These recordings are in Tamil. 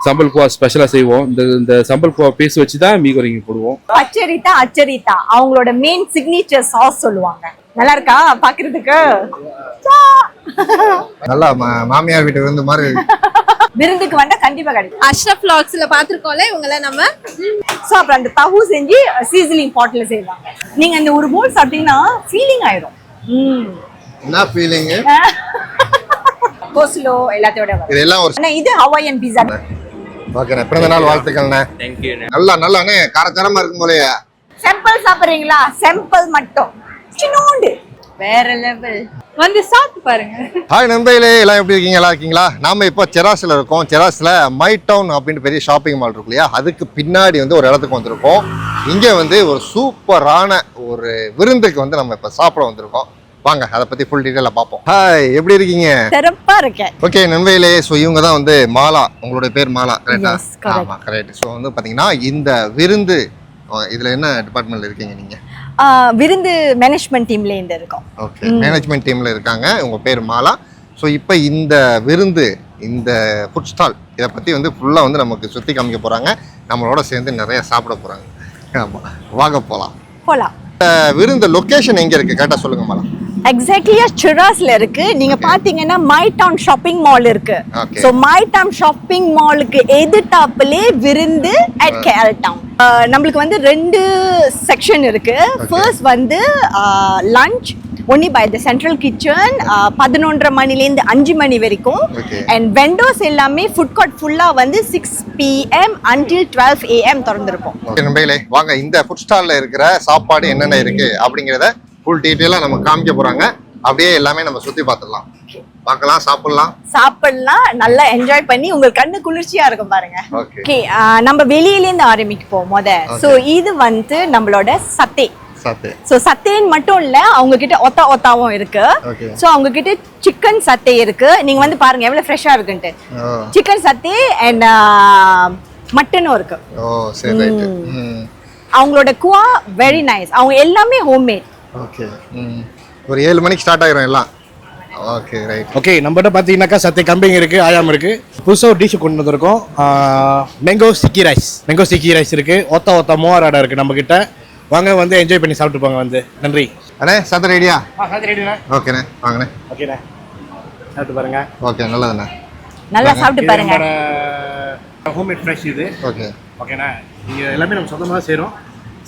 சம்பல் குவா ஸ்பெஷலா செய்வோம். இந்த சம்பல் குவா பீஸ் வச்சு தான் மீன் goreng போடுவோம். அச்சரித்தா அவங்களோட மெயின் சிக்னேச்சர் சாஸ் சொல்லுவாங்க. நல்லா இருக்கா பாக்குறதுக்கு? நல்லா மாமியார் வீட்டு விருந்து மாதிரி விருந்துக்கு வந்தா கண்டிப்பா கிடைக்கும். அஷ்ரஃப் vlogsல பாத்துருக்கோம்ல இவங்கள நம்ம. சோ அப்புறம் அந்த தஹூ செஞ்சு சீசனிங் பாட்ல செய்வாங்க. நீங்க அந்த ஒரு போல் சாப்பிட்டீங்கன்னா ஃபீலிங் ஆயிடும். என்ன ஃபீலிங்? கோஸ்லோ எல்லாத்தையோட இதெல்லாம் ஒரு அண்ணா இது ஹவாயன் பீஸா. ஓகேண்ணே, பிறந்த நாள் வாழ்த்துக்கள்ண்ணே. தேங்க்யூ. நல்லாண்ணே, காரச்சாரமா இருக்கும் போலயே. சாம்பிள் சாப்பிடுறீங்களா? சாம்பிள் மட்டும் சின்னோண்டு வேற லெவல். வந்து சாப்பிட்டு பாருங்க. ஹாய் நண்பர்களே, எல்லாம் எப்படி இருக்கீங்க? நல்லா இருக்கீங்களா? நாம இப்போ செராஸ்ல இருக்கோம். செராஸ்ல மை டவுன் அப்படின்னு பெரிய ஷாப்பிங் மால் இருக்கு இல்லையா, அதுக்கு பின்னாடி வந்து ஒரு இடத்துக்கு வந்திருக்கோம். இங்க வந்து ஒரு சூப்பரான ஒரு விருந்துக்கு வந்து நம்ம இப்ப சாப்பிட வந்திருக்கோம். வாங்க அதை பத்தி ஃபுல் டீடைலா பார்ப்போம். ஹாய், எப்படி இருக்கீங்க? சிறப்பா இருக்கேன். ஓகே நண்பர்களே, ஸோ இவங்க தான் வந்து மாலா. உங்களோட பேர் மாலா, கரெக்டா? ஆமா கரெக்ட். ஸோ வந்து பாத்தீங்கன்னா இந்த விருந்து இதுல என்ன டிபார்ட்மெண்ட்ல இருக்கீங்க நீங்க? விருந்து மேனேஜ்மெண்ட் டீம்ல இருந்து இருக்கோம். ஓகே, மேனேஜ்மெண்ட் டீம்ல இருக்காங்க. உங்க பேர் மாலா. ஸோ இப்போ இந்த விருந்து, இந்த ஃபுட் ஸ்டால் இதை பத்தி வந்து ஃபுல்லா வந்து நமக்கு சுத்தி காமிக்க போறாங்க. நம்மளோட சேர்ந்து நிறைய சாப்பிட போறாங்க. ஆமா, வாங்க போலாம். விருந்து லொகேஷன் எங்க இருக்கு கரெக்டா சொல்லுங்க மாலா. எக்ஸாக்ட்லியா சிராஸ்ல இருக்கு. நீங்க பாத்தீங்கன்னா மை டவுன் ஷாப்பிங் மால் இருக்கு. சோ மை டவுன் ஷாப்பிங் மாலுக்கு எதிர்த்தாப்புலே விருந்து அட் கேஎல் டவுன். நம்மளுக்கு வந்து 2 செக்ஷன் இருக்கு. ஃபர்ஸ்ட் வந்து lunch only by the central kitchen 11:30 மணிலேருந்து 5 மணி வரைக்கும். அண்ட் வெண்டோஸ் எல்லாமே ஃபுட் கோர்ட் ஃபுல்லா வந்து 6 PM until 12 AM திறந்திருக்கும். ஓகே நண்பர்களே, வாங்க இந்த ஃபுட் ஸ்டால்ல இருக்கிற சாப்பாடு என்னென்ன இருக்கு அப்படிங்கறத ஃபுல் டீடைலா நம்ம காமிக்க போறாங்க. அப்படியே எல்லாமே நம்ம சுத்தி பார்த்துடலாம். பார்க்கலாம், சாப்பிடலாம், நல்லா என்ஜாய் பண்ணி உங்க கண்ணு குளிர்ச்சியா இருக்கும் பாருங்க. ஓகே, நம்ம வெளியில இருந்து ஆரம்பிப்போம் முத. சோ இது வந்து நம்மளோட சத்தே. சோ சத்தேன்னு மட்டும் இல்ல, அவங்க கிட்ட ஒத்தாவும் இருக்கு. சோ அவங்க கிட்ட சிக்கன் சத்தே இருக்கு. நீங்க வந்து பாருங்க எவ்வளவு ஃப்ரெஷ்ஷா இருக்குன்ட்டு. சிக்கன் சத்தே அண்ட் மட்டனும் இருக்கு. ஓ சரி, ரைட். அவங்களோட குவா வெரி நைஸ். அவங்க எல்லாமே ஹோம்மேட். ஓகே, ஒரு 7 மணிக்கு ஸ்டார்ட் ஆயிரும் எல்லாம். Okay right. ஓகே, நம்மகிட்ட பார்த்தீங்கன்னாக்கா சத்தே கம்பிங் இருக்கு, ஆயாம் இருக்கு. புதுசாக ஒரு டிஷ் கொண்டு வந்திருக்கோம். மேங்கோ ஸ்டிக்கி ரைஸ் இருக்கு. ஒத்தா மோராடா இருக்கு நம்ம கிட்ட. வாங்க வந்து என்ஜாய் பண்ணி சாப்பிட்டு போங்க வந்து. நன்றி அண்ணே. சாப்பிட ரெடியா? சாப்பிட ரெடிண்ணா. ஓகேண்ணே, வாங்கண்ணே. ஓகேண்ணே, சாப்பிட்டு பாருங்க. ஓகே, நல்லதுண்ணே, நல்லா சாப்பிட்டு பாருங்க. ஹோம்மேட் ஃப்ரெஷ் இது. ஓகேண்ணா, நீங்க எல்லாமே நம்ம சொந்தமாக செய்கிறோம்.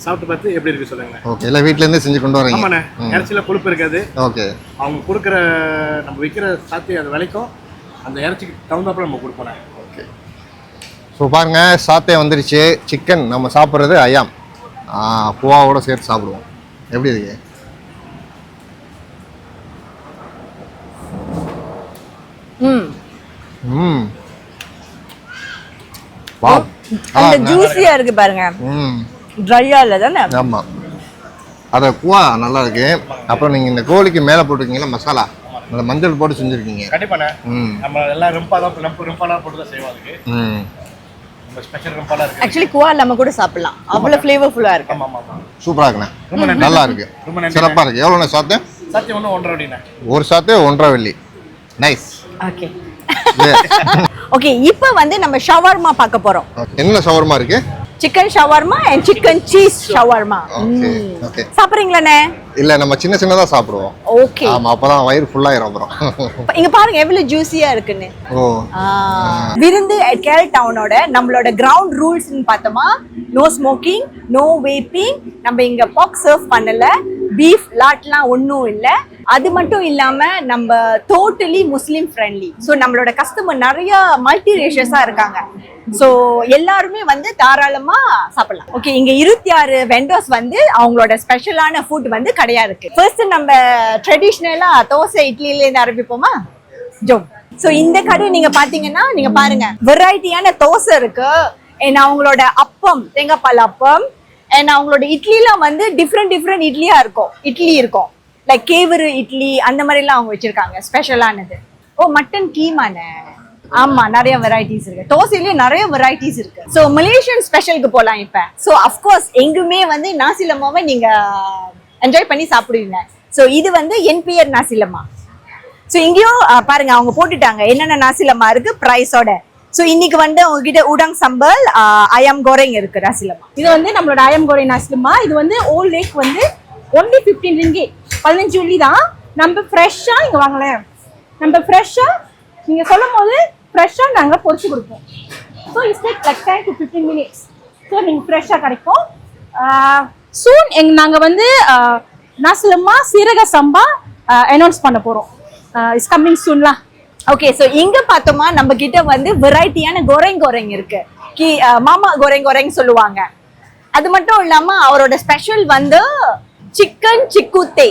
சாப்பிட்டு பார்த்து எப்படி இருக்கு சொல்லுங்க. ஓகே, எல்லாம் வீட்ல இருந்தே செஞ்சு கொண்டு வரீங்க. ஆமாண்ணே, இறைச்சியில் கொழுப்பு இருக்காது. ஓகே, அவங்க கொடுக்குற நம்ம விற்கிற சாத்தி அந்த விலைக்கும் அந்த இறைச்சிக்கு தகுந்தாப்புல நம்ம கொடுப்போம். ஓகே, ஸோ பாருங்க சாத்தே வந்துருச்சு. சிக்கன் நம்ம சாப்பிட்றது ஐயாம் பூவாவோட சேர்த்து சாப்பிடுவோம். எப்படி இருக்கு? வாவ், அந்த ஜூஸியா இருக்கு பாருங்க. ட்ரையா இல்ல தானே? ஆமா, அத குவா நல்லா இருக்கு. அப்புறம் நீங்க இந்த கோழிக்கு மேல போட்டுருக்கீங்களா மசாலா, அந்த மஞ்சள் போட்டு செஞ்சிருக்கீங்க. கண்டிப்பாண்ணே, நம்ம எல்லாம் ரிம்பாலாம் போட்டு தான் செய்வோம். அதுக்கு நம்ம ஸ்பெஷல் ரிம்பாலா இருக்கு. ஆக்சுவலி குவா நம்ம கூட சாப்பிடலாம். அவ்வளவு ஃப்ளேவர்ஃபுல்லா இருக்கு. ஆமா, சூப்பரா இருக்குண்ணே, நல்லா இருக்கு, சிறப்பா இருக்கு. எவ்வளோண்ணே சாத்து? சாத்தி 1.5 வெள்ளிண்ணே. ஒரு சாத்து 1.5 வெள்ளி. நைஸ். ஓகே ஓகே, இப்போ வந்து நம்ம ஷவர்மா பார்க்க போறோம். என்ன ஷவர்மா இருக்கு? Chicken shawarma and chicken cheese shawarma. Okay, சாப்பிடுறீங்களாண்ணே? இல்ல, நம்ம சின்னதா சாப்பிடுவோம். ஓகே, ஆமா, அப்பதான் வயிறு ஃபுல் ஆயிரும். அப்புறம் இங்க பாருங்க எவ்வளவு ஜூஸியா இருக்குன்னு. ஓ, விருந்து அட் கேஎல் டவுனோட நம்மளோட கிரவுண்ட் ரூல்ஸ்னு பார்த்தோமா, நோ ஸ்மோக்கிங், நோ வேப்பிங். நம்ம இங்க பாக் சர்வ் பண்ணல, பீஃப் லாட்லாம் ஒன்றும் இல்லை. அது மட்டும் இல்லாம நம்ம டோட்டலி முஸ்லீம் ஃப்ரெண்ட்லி. ஸோ நம்மளோட கஸ்டமர் நிறைய மல்டி ரேஷியஸா இருக்காங்க. ஸோ எல்லாருமே வந்து தாராளமா சாப்பிடலாம். ஓகே, இங்க 26 வெண்டர்ஸ் வந்து அவங்களோட ஸ்பெஷலான ஃபுட் வந்து கடையா இருக்கு. ஃபர்ஸ்ட் நம்ம ட்ரெடிஷ்னலா தோசை இட்லியில இருந்து ஆரம்பிப்போமா? ஸோ இந்த கடை நீங்க பாத்தீங்கன்னா, நீங்க பாருங்க வெரைட்டியான தோசை இருக்கு. அவங்களோட அப்பம், தேங்காய் பால் அப்பம். அவங்களோட இட்லிலாம் வந்து டிஃப்ரெண்ட் இட்லியா இருக்கும். இட்லி இருக்கும், லைக் கேவரு இட்லி அந்த மாதிரி எல்லாம் அவங்க வச்சிருக்காங்க ஸ்பெஷலானது. ஓ, மட்டன் கீமானே. ஆமா, நிறைய வெரைட்டிஸ் இருக்கு. தோசையிலேயே நிறைய வெரைட்டிஸ் இருக்கு. ஸோ மலேசியன் ஸ்பெஷலுக்கு போகலாம் இப்ப. ஸோ அஃப்கோர்ஸ் எங்குமே வந்து நாசிலமாவை நீங்க என்ஜாய் பண்ணி சாப்பிடுவீங்க. ஸோ இது வந்து NPR நாசிலமா. ஸோ இங்கேயும் பாருங்க அவங்க போட்டுட்டாங்க என்னென்ன நாசிலமா இருக்கு பிரைஸோட. ஸோ இன்னைக்கு வந்து உங்ககிட்ட udang sambal ayam goreng இருக்கு நசிலமா. இது வந்து நம்மளோட ஐயம் கோரை நஸ்லுமா. இது வந்து ஓல்ட் லேக் வந்து ஒன்லி 15 ringgit, 15 வெள்ளி தான். நம்ம ஃப்ரெஷ்ஷா இங்க வாங்கலேன், நம்ம ஃப்ரெஷ்ஷா நீங்க சொல்லும் போது ஃப்ரெஷ்ஷா நாங்க பொரிச்சு கொடுப்போம். So it's take like 10 to 15 minutes. So நீங்க ஃப்ரெஷ்ஷா கிடைக்கும். சூன் நாங்க வந்து நஸ்லுமா சீரக சம்பா அனௌன்ஸ் பண்ண போறோம். இட்ஸ் கம்மிங் சூன்லாம். ஓகே, ஸோ இங்க பார்த்தோமா நம்ம கிட்ட வந்து வெரைட்டியான கோரெங் இருக்கு. மாமா கோரெங் சொல்லுவாங்க. அது மட்டும் இல்லாம அவரோட ஸ்பெஷல் வந்து சிக்கன் சிக்குத்தே.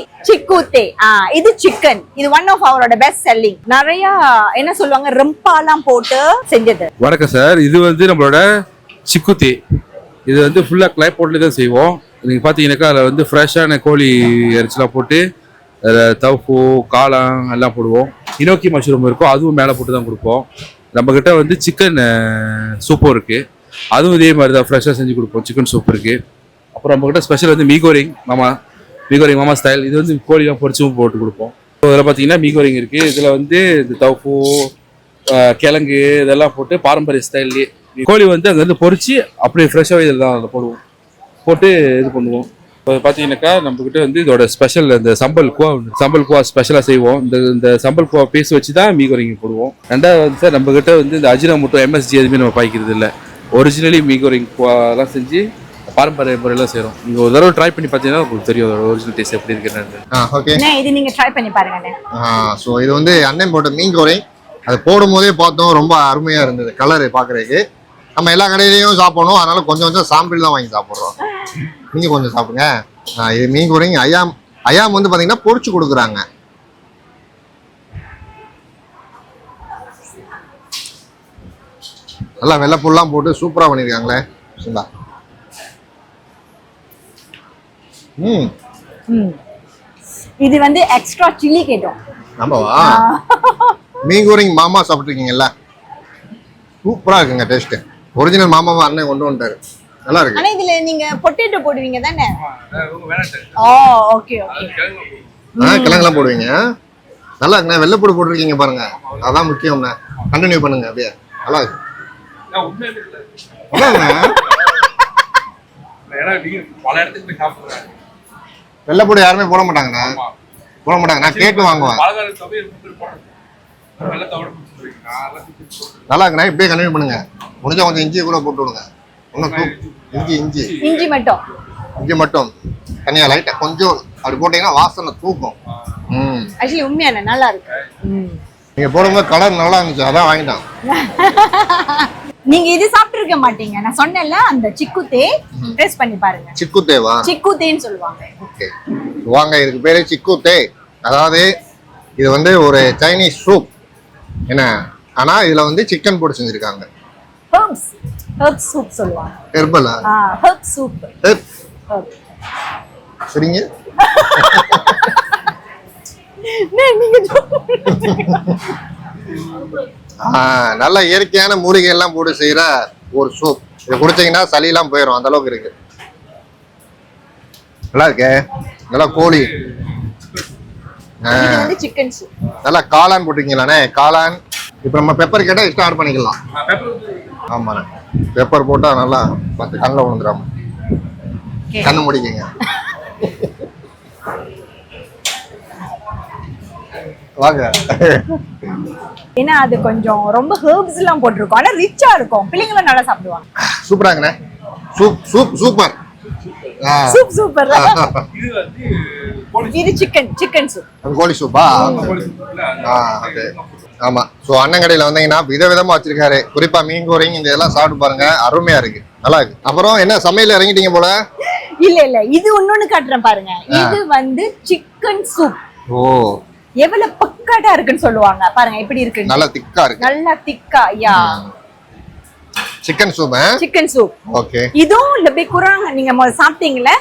இது சிக்கன், இது ஒன் ஆஃப் அவரோட பெஸ்ட் செல்லிங். நிறைய என்ன சொல்லுவாங்க ரெம்பாலாம் போட்டு செஞ்சது. வணக்கம் சார், இது வந்து நம்மளோட சிக்குத்தே. இது வந்து ஃபுல்லாக கிளை போட்டில் தான் செய்வோம். நீங்கள் பார்த்தீங்கன்னாக்கா அதில் வந்து ஃப்ரெஷ்ஷான கோழி இறைச்சிலாம் போட்டு அதில் தவுப்பு காளான் எல்லாம் போடுவோம். இனோக்கி மஷ்ரூம் இருக்கும், அதுவும் மேலே போட்டு தான் கொடுப்போம். நம்மக்கிட்ட வந்து சிக்கன் சூப்பும் இருக்குது, அதுவும் இதே மாதிரி தான் ஃப்ரெஷ்ஷாக செஞ்சு கொடுப்போம். சிக்கன் சூப் இருக்குது. அப்புறம் நம்மக்கிட்ட ஸ்பெஷல் வந்து மீகோரிங் மாமா ஸ்டைல். இது வந்து கோழிலாம் பொரிச்சும் போட்டு கொடுப்போம். இதில் பார்த்தீங்கன்னா மீகோரிங் இருக்குது. இதில் வந்து இந்த தவுப்பு கிழங்கு இதெல்லாம் போட்டு பாரம்பரிய ஸ்டைல்லே கோழி வந்து அங்கேருந்து பொரிச்சு அப்படியே ஃப்ரெஷ்ஷாகவே இதில் தான் அதில் போட்டு இது பண்ணுவோம். இப்போ பார்த்தீங்கன்னாக்கா நம்மக்கிட்ட வந்து இதோட ஸ்பெஷல் இந்த சம்பல் குவா ஸ்பெஷலாக செய்வோம். இந்த சம்பல் குவா பீஸ் வச்சு தான் மீகோரிங் போடுவோம். ரெண்டாவது வந்து சார் நம்மக்கிட்ட வந்து இந்த அஜினோமோட்டோ MSG எதுவுமே நம்ம பாய்க்கிறது இல்லை. ஒரிஜினலி மீகோரிங் குவாலாம் செஞ்சு பாரம்பரிய முறையெல்லாம் செய்கிறோம். நீங்கள் ஒரு தடவை ட்ரை பண்ணி பார்த்தீங்கன்னா உங்களுக்கு தெரியும் அதோட ஒரிஜினல் டேஸ்ட் எப்படி இருக்குன்னு. ஓகே, இது நீங்க ட்ரை பண்ணி பாருங்க. ஸோ இது வந்து அண்ணன் போட்ட மீன் கோரிங். அது போடும் போதே பார்த்தோம், ரொம்ப அருமையா இருந்தது கலரு பார்க்குறதுக்கு. நம்ம எல்லா கடையிலையும் சாப்பிடணும், அதனால கொஞ்சம் சாம்பிள் தான் வாங்கி சாப்பிட்றோம். நீங்க கொஞ்சம் சாப்பிடுங்க. இது மீன் கோரிங். ஐயாம் வந்து பாத்தீங்கன்னா பொரிச்சு கொடுக்குறாங்க. நல்லா வெள்ளைப்பூலாம் போட்டு சூப்பரா பண்ணிருக்காங்களே. இது வந்து எக்ஸ்ட்ரா சில்லி கேட்டோம். ஆமாவா? மீன் கோரிங் மாமா சாப்பிட்டுருக்கீங்கல்ல, சூப்பரா இருக்குங்க டேஸ்ட். ஒரிஜினல் மாமாவா அண்ணன் கொண்டு வந்துட்டாரு, நல்லா இருக்கு. ஆனா இதுல நீங்க பொட்டேட்டோ போடுவீங்க தானே? ஓ ஓகே ஓகே. கிழங்குலாம் போடுவீங்க, நல்லா இருக்குண்ணே. வெள்ளைப்பூடு போட்டிருக்கீங்க பாருங்க, அதான் முக்கியம்ண்ணே. கண்டினியூ பண்ணுங்க அப்படியே, நல்லா இருக்கு. வெள்ளைப்பூடு யாருமே போட மாட்டாங்கண்ணா, நான் கேட்டு வாங்குவேன். நல்லா இருக்குண்ணா, இப்படியே கண்டினியூ பண்ணுங்க. முடிஞ்சா கொஞ்சம் இஞ்சி கூட போட்டு விடுங்க. இஞ்சி மட்டும் தனியா லைட்டா கொஞ்சம் அப்படி போட்டீங்கன்னா வாசனை தூக்கும். ஆக்சுவலி உண்மையான நல்லா இருக்கு. நீங்க போடும்போது கலர் நல்லா இருந்துச்சு, அதான் வாங்கிட்டான். நீங்க இது சாப்பிட்டு இருக்க மாட்டீங்க, நான் சொன்னேன்ல அந்த சிக்குத்தே டேஸ்ட் பண்ணி பாருங்க. சிக்குத்தேவா? சிக்குத்தேன்னு சொல்லுவாங்க. ஓகே வாங்க, இதுக்கு பேரு சிக்குத்தே. அதாவது இது வந்து ஒரு சைனீஸ் சூப் என்ன, ஆனா இதுல வந்து சிக்கன் போட்டு செஞ்சிருக்காங்க. ஹெர்ப் சூப் சொல்லுவாங்க. ஹெர்பலா? Herb soup. சரிங்க. நல்ல இயற்கையான மூலிகை எல்லாம் போட்டு செய்யற ஒரு சூப். இதை குடிச்சீங்கன்னா சளி எல்லாம் போயிடும், அந்த அளவுக்கு இருக்கு. நல்லா இருக்கே. நல்லா கோழி, சிக்கன் சூப். நல்லா காளான் போட்டிருக்கீங்களாண்ணே? காளான். இப்ப நம்ம பெப்பர் கேட்டா எக்ஸ்ட்ரா ஆட் பண்ணிக்கலாம். ஆமாண்ணே, பெப்பர் போட்டா நல்லா பார்த்து கண்ணில் விழுந்துடாம கண்ணு முடிக்கீங்க. வாங்க. ஏன்னா அது கொஞ்சம் ரொம்ப ஹெர்ப்ஸ் எல்லாம் போட்டிருக்கோம், ஆனா ரிச்சா இருக்கும், பிள்ளைங்களும் நல்லா சாப்பிடுவாங்க. சூப்பராங்கண்ணே. Super super. இது சிக்கன் சூப். கோழி சூப்பா? ஆமா. சோ அண்ணன் கடையில வந்தீங்கன்னா விதவிதமா வச்சிருக்காரு. குறிப்பா மீன் கோரிங் இந்த இதெல்லாம் சாப்பிட்டு பாருங்க, அருமையா இருக்கு, நல்லா இருக்கு. அப்புறம் என்ன சமையல் இறங்கிட்டீங்க போல? இல்ல இது இன்னொன்னு காட்டுறேன் பாருங்க. இது வந்து சிக்கன் சூப். ஓ, எவ்வளவு பக்காட்டா இருக்குன்னு சொல்லுவாங்க பாருங்க, எப்படி இருக்கு. நல்லா திக்கா இருக்கு. நல்லா திக்கா. Yeah, chicken soup. Chicken soup. Okay. இதுவும் லெபி குராங் நீங்க முதல்ல சாப்பிட்டீங்கல,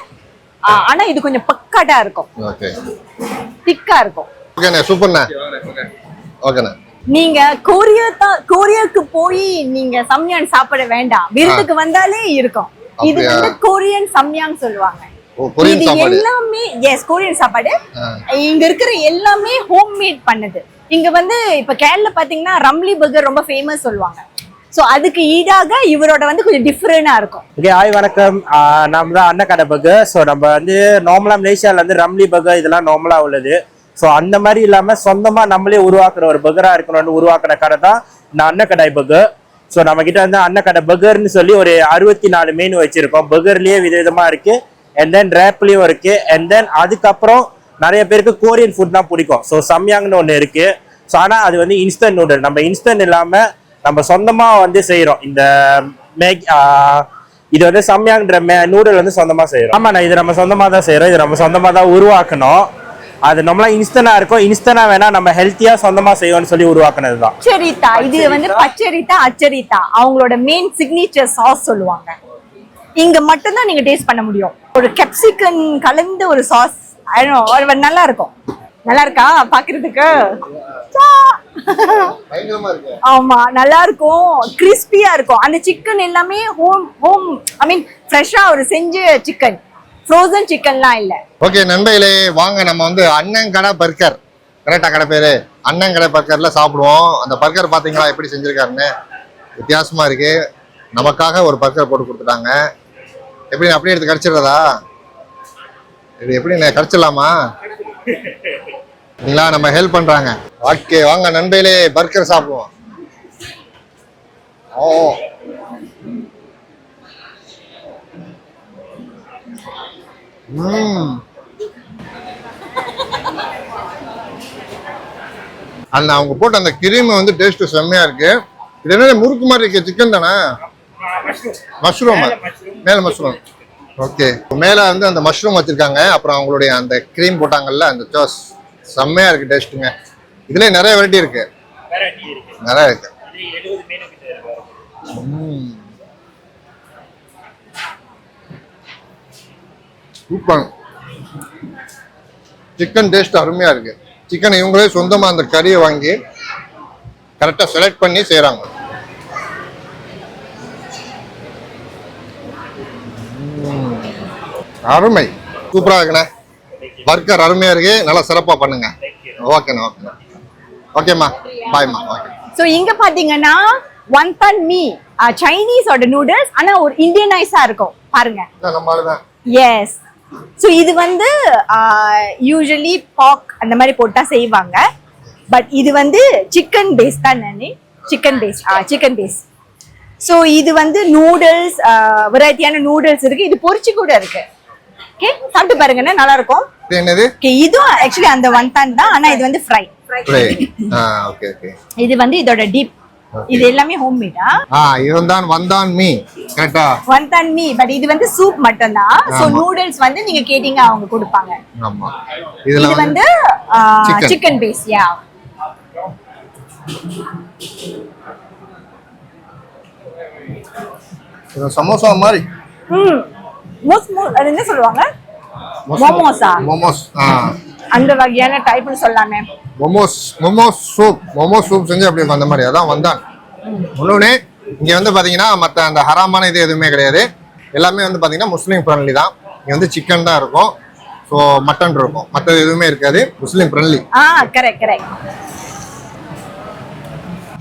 ஆனா இது கொஞ்சம் பக்காட்டா இருக்கும். ஓகே, திக்கா இருக்கும். ஓகேண்ணே, சூப்பர்ண்ணே. ஓகேண்ணே. நீங்க கொரியாக்கு போய் நீங்க சம்யான் சாப்பிட வேண்டாம், விருந்துக்கு வந்தாலே இருக்கும். இது வந்து கொரியன் சம்யாங் சொல்லுவாங்க. இது எல்லாமே கொரியன் சாப்பாடு. இங்க இருக்கிற எல்லாமே ஹோம் மேட் பண்ணது. இங்க வந்து இப்ப கேரளா பாத்தீங்கன்னா ரம்லி பர்கர் ரொம்ப ஃபேமஸ் சொல்லுவாங்க. ஸோ அதுக்கு ஈடாக இவரோட வந்து கொஞ்சம் டிஃப்ரெண்டா இருக்கும். ஓகே, ஹாய் வணக்கம். நம்ம தான் அன்னக்கடை பர்கர். ஸோ நம்ம வந்து நார்மலாக மலேசியாவில் வந்து ரம்லி பர்கர் இதெல்லாம் நார்மலாக உள்ளது. ஸோ அந்த மாதிரி இல்லாமல் சொந்தமாக நம்மளே உருவாக்குற ஒரு பர்கராக இருக்கணும்னு உருவாக்குற கடை தான் இந்த அன்னக்கடை பர்கர். ஸோ நம்ம கிட்ட வந்து அன்னக்கடை பர்கர்னு சொல்லி ஒரு 64 மெனு வச்சிருக்கோம். பர்கர்லேயே விதவிதமாக இருக்கு. அண்ட் தென் ரேப்லேயும் இருக்கு. அண்ட் தென் அதுக்கப்புறம் நிறைய பேருக்கு கொரியன் ஃபுட் தான் பிடிக்கும். ஸோ சம்யாங்னு ஒன்று இருக்கு. ஸோ ஆனால் அது வந்து இன்ஸ்டன்ட் நூடுல். நம்ம இன்ஸ்டன்ட் இல்லாமல் நம்ம சொந்தமாக வந்து செய்கிறோம். இந்த இது வந்து சம்யாங்கிற நூடுல் வந்து சொந்தமாக செய்கிறோம். ஆமாண்ணா, இது நம்ம சொந்தமாக தான் செய்கிறோம். இது நம்ம சொந்தமாக தான் உருவாக்கணும். அது நம்மளாம் இன்ஸ்டன்டாக இருக்கும். இன்ஸ்டன்டாக வேணா நம்ம ஹெல்த்தியாக சொந்தமாக செய்வோம்னு சொல்லி உருவாக்குனது தான். அச்சரித்தா, இது வந்து பச்சரித்தா அச்சரித்தா அவங்களோட மெயின் சிக்னேச்சர் சாஸ் சொல்லுவாங்க. இங்க மட்டும் தான் நீங்க டேஸ்ட் பண்ண முடியும். ஒரு கேப்சிகன் கலந்த ஒரு சாஸ் நல்லா இருக்கும். நல்லா இருக்கா பாக்குறதுக்கு? ஆமா, நல்லா இருக்கும். கிறிஸ்பியா இருக்கும். அந்த சிக்கன் எல்லாமே ஹோம் ஐ மீன் ஃப்ரெஷ்ஷா ஒரு செஞ்ச சிக்கன், ஃப்ரோசன் சிக்கன்லாம் இல்ல. ஓகே நண்பர்களே, வாங்க நம்ம வந்து அண்ணங்கடை பர்கர், கரெக்டா கடை பேரு அண்ணங்கடை பர்கர்ல சாப்பிடுவோம். அந்த பர்கர் பாத்தீங்களா எப்படி செஞ்சிருக்காருன்னு? வித்தியாசமா இருக்கு. நமக்காக ஒரு பர்கர் போட்டு கொடுத்துட்டாங்க. எப்படி அப்படியே எடுத்து கடிச்சிடுறதா? இது எப்படி கடிச்சிடலாமா? இல்லைங்களா, நம்ம ஹெல்ப் பண்றாங்க. ஓகே வாங்க நண்பர்களே, பர்கர் சாப்பிடுவோம். ஓ அந்த அவங்க போட்ட அந்த கிரீம் வந்து டேஸ்ட் செம்மையா இருக்கு. இது என்ன முறுக்கு மாதிரி இருக்கு? சிக்கன் தானே? மஷ்ரூம், மேல மஷ்ரூம். ஓகே, மேல வந்து அந்த மஷ்ரூம் வச்சிருக்காங்க. அப்புறம் அவங்களுடைய அந்த கிரீம் போட்டாங்கல்ல, அந்த சாஸ் செம்மையா இருக்கு டேஸ்ட்டுங்க. இதுல நிறைய வெரைட்டி இருக்கு, நிறைய இருக்கு. சூப்பர். சிக்கன் டேஸ்ட் அருமையா இருக்கு. சிக்கன் இவங்களே சொந்தமா அந்த கறியை வாங்கி கரெக்டா செலக்ட் பண்ணி செய்யறாங்க. அருமை, சூப்பரா இருக்குண்ணே. பர்கர் அருமையா இருக்கு. நல்லா சிறப்பா பண்ணுங்க. ஓகேண்ணா, ஓகேண்ணா. ஓகேம்மா, பாய்மா. ஓகே. ஸோ இங்க பாத்தீங்கன்னா வன்தான் மீ சைனீஸோட நூடுல்ஸ், ஆனா ஒரு இந்தியனைஸா இருக்கும் பாருங்க. நம்மளுதான். எஸ். ஸோ இது வந்து யூஸ்வலி பாக் அந்த மாதிரி போட்டா செய்வாங்க. பட் இது வந்து சிக்கன் பேஸ் தான். Chicken base. ஸோ இது வந்து நூடுல்ஸ், வெரைட்டியான நூடுல்ஸ் இருக்கு. இது பொரிச்சு கூட இருக்கு. ஓகே, சாப்பிட்டு பாருங்க, நல்லா இருக்கும். என்னது? ஓகே, இதுவும் ஆக்சுவலி அந்த வன்தான் தான், ஆனா இது வந்து ஃப்ரை. Okay okay. இது வந்து இதோட டீப். இது எல்லாமே ஹோம் மேடா? இதுதான் வந்தான் மீ, கரெக்ட்டா? வந்தான் மீ, பட் இது வந்து சூப் மட்டும் தான். சோ நூடுல்ஸ் வந்து நீங்க கேட்டிங்க அவங்க கொடுப்பாங்க. ஆமா. இது வந்து சிக்கன் பேஸ். யா. இது சமோசா மாதிரி. அது என்ன சொல்லுவாங்க? மோமோஸா? மோமோஸ். அந்த வகையான டைப்னு சொல்லலாமே. மோமோஸ் சூப் செஞ்சு அப்படி அந்த மாதிரி அதான் வந்தான். இன்னொன்னு இங்க வந்து பாத்தீங்கன்னா மத்த அந்த ஹராமான இது எதுவுமே கிடையாது. எல்லாமே வந்து பாத்தீங்கன்னா முஸ்லீம் ஃப்ரெண்ட்லி தான். இங்க வந்து சிக்கன் தான் இருக்கும், ஸோ மட்டன் இருக்கும், மற்றது எதுவுமே இருக்காது. முஸ்லீம் ஃப்ரெண்ட்லி. கரெக்ட்.